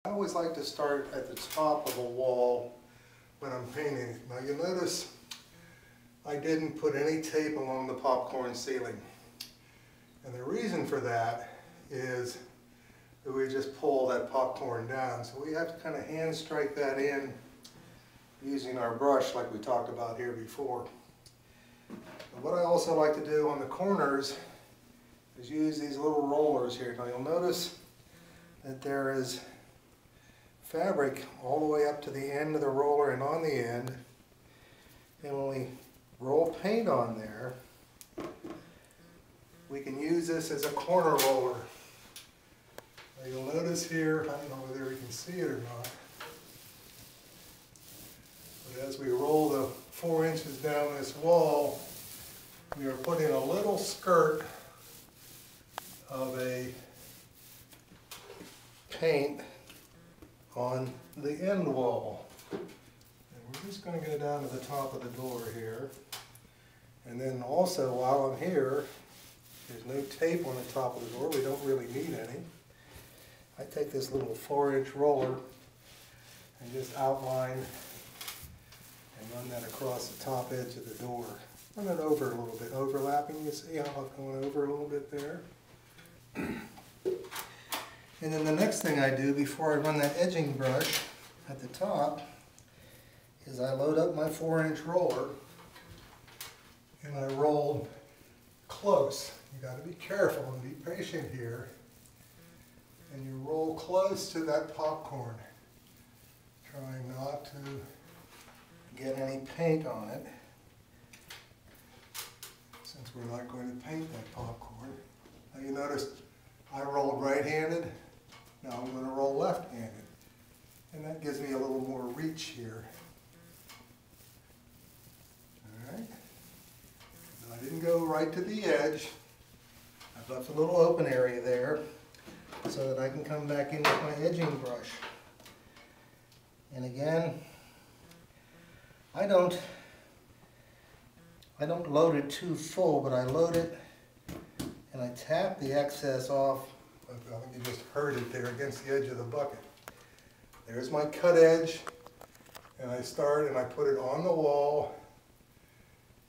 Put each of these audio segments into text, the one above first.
I always like to start at the top of a wall when I'm painting. Now you'll notice I didn't put any tape along the popcorn ceiling. And the reason for that is that we just pull that popcorn down. So we have to kind of hand strike that in using our brush like we talked about here before. And what I also like to do on the corners is use these little rollers here. Now you'll notice that there is fabric all the way up to the end of the roller and on the end. And when we roll paint on there, we can use this as a corner roller. Now you'll notice here, I don't know whether you can see it or not, but as we roll the 4 inches down this wall, we are putting a little skirt of a paint on the end wall. And we're just going to go down to the top of the door here. And then also while I'm here, there's no tape on the top of the door. We don't really need any. I take this little 4-inch roller and just outline and run that across the top edge of the door. Run it over a little bit, overlapping. You see how I'm going over a little bit there? And then the next thing I do before I run that edging brush at the top is I load up my 4-inch roller and I roll close. You got to be careful and be patient here. And you roll close to that popcorn, trying not to get any paint on it, since we're not going to paint that popcorn. Now you notice I rolled right-handed, now I'm going to roll left-handed. And that gives me a little more reach here. Alright. I didn't go right to the edge. I've left a little open area there so that I can come back in with my edging brush. And again, I don't load it too full, but I load it and I tap the excess off. I think you just heard it there against the edge of the bucket. There's my cut edge, and I start and I put it on the wall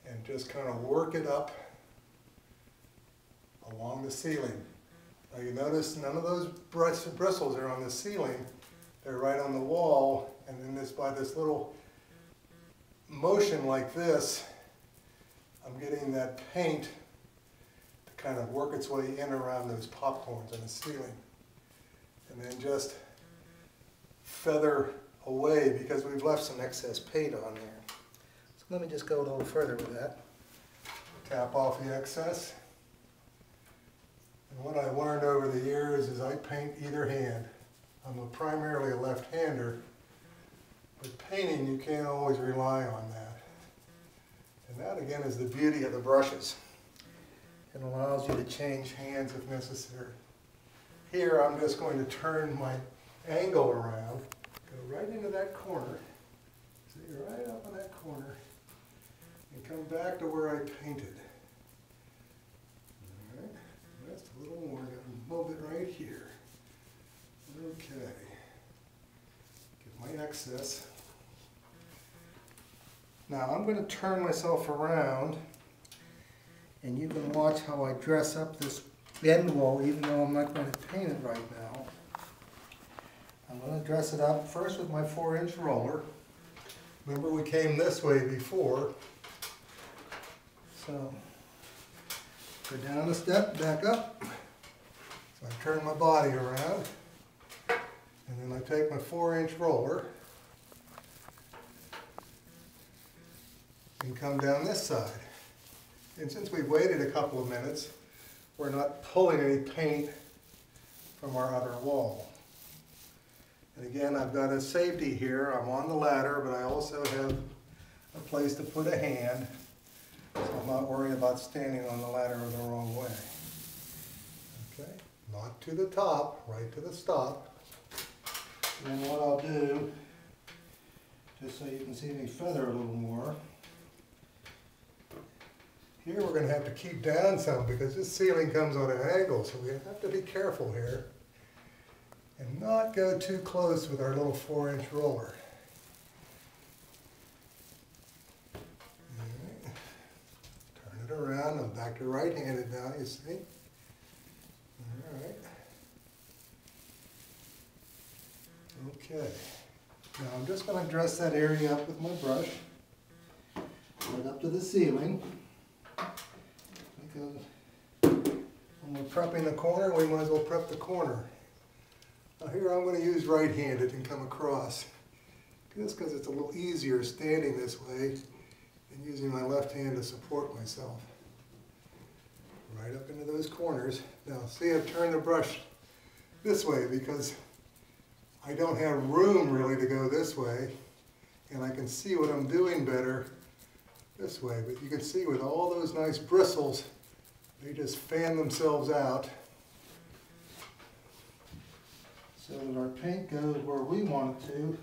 and just kind of work it up along the ceiling. Now you notice none of those bristles are on the ceiling. They're right on the wall, and then by this little motion like this, I'm getting that paint to kind of work its way in around those popcorns on the ceiling. And then just feather away because we've left some excess paint on there. So let me just go a little further with that. Tap off the excess. And what I've learned over the years is I paint either hand. I'm primarily a left-hander, but painting you can't always rely on that. And that again is the beauty of the brushes. It allows you to change hands if necessary. Here I'm just going to turn my angle around, go right into that corner, see right up in that corner, and come back to where I painted. Alright, just a little more, move it right here. Okay, get my excess. Now I'm going to turn myself around and you can watch how I dress up this end wall even though I'm not going to paint it right now. I'm going to dress it up first with my 4-inch roller. Remember we came this way before. So go down a step, back up. So I turn my body around and then I take my 4-inch roller and come down this side. And since we've waited a couple of minutes, we're not pulling any paint from our outer wall. And again, I've got a safety here. I'm on the ladder, but I also have a place to put a hand, so I'm not worried about standing on the ladder the wrong way. Okay, not to the top, right to the stop. And then what I'll do, just so you can see me feather a little more, here we're going to have to keep down some because this ceiling comes on an angle, so we have to be careful here. and not go too close with our little 4-inch roller. Right. Turn it around. I'm back to right-handed now, you see? All right. Okay. Now I'm just going to dress that area up with my brush, right up to the ceiling. Because when we're prepping the corner, we might as well prep the corner. Now here I'm going to use right-handed and come across, just because it's a little easier standing this way and using my left hand to support myself. Right up into those corners. Now see, I've turned the brush this way because I don't have room really to go this way, and I can see what I'm doing better this way. But you can see with all those nice bristles, they just fan themselves out so that our paint goes where we want it to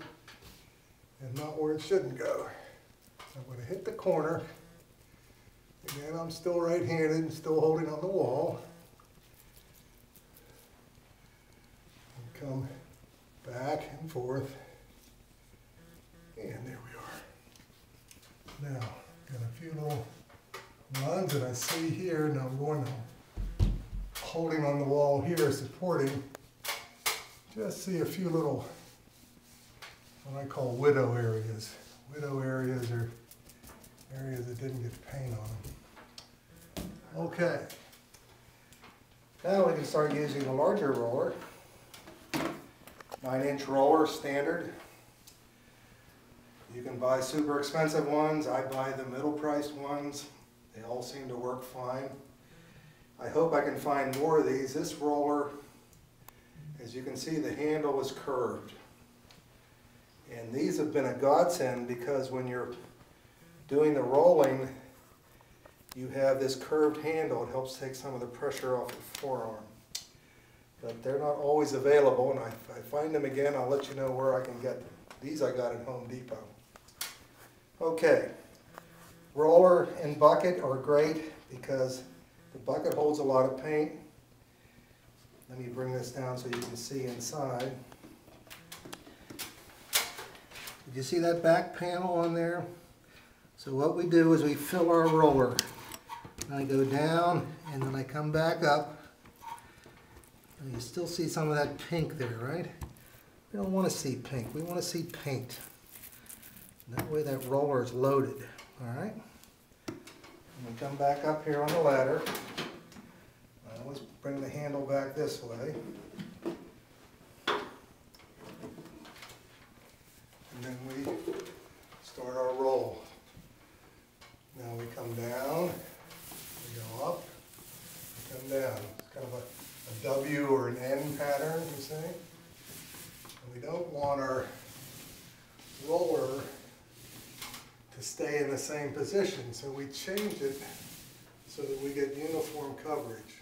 and not where it shouldn't go. So I'm going to hit the corner. Again, I'm still right-handed and still holding on the wall. And come back and forth. And there we are. Now, got a few little runs that I see here. Now I'm going to, holding on the wall here, supporting. Just see a few little, what I call widow areas. Widow areas are areas that didn't get paint on them. Okay. Now we can start using a larger roller. 9-inch roller, standard. You can buy super expensive ones. I buy the middle-priced ones. They all seem to work fine. I hope I can find more of these. This roller, as you can see, the handle is curved. And these have been a godsend because when you're doing the rolling, you have this curved handle. It helps take some of the pressure off your forearm. But they're not always available, and if I find them again, I'll let you know where I can get them. These I got at Home Depot. Okay, roller and bucket are great because the bucket holds a lot of paint. Let me bring this down so you can see inside. Did you see that back panel on there? So what we do is we fill our roller. And I go down and then I come back up. And you still see some of that pink there, right? We don't want to see pink. We want to see paint. And that way that roller is loaded. All right? And we come back up here on the ladder. I always bring the handle back this way. And then we start our roll. Now we come down, we go up, we come down. It's kind of a W or an N pattern, you see? And we don't want our roller to stay in the same position, so we change it so that we get uniform coverage.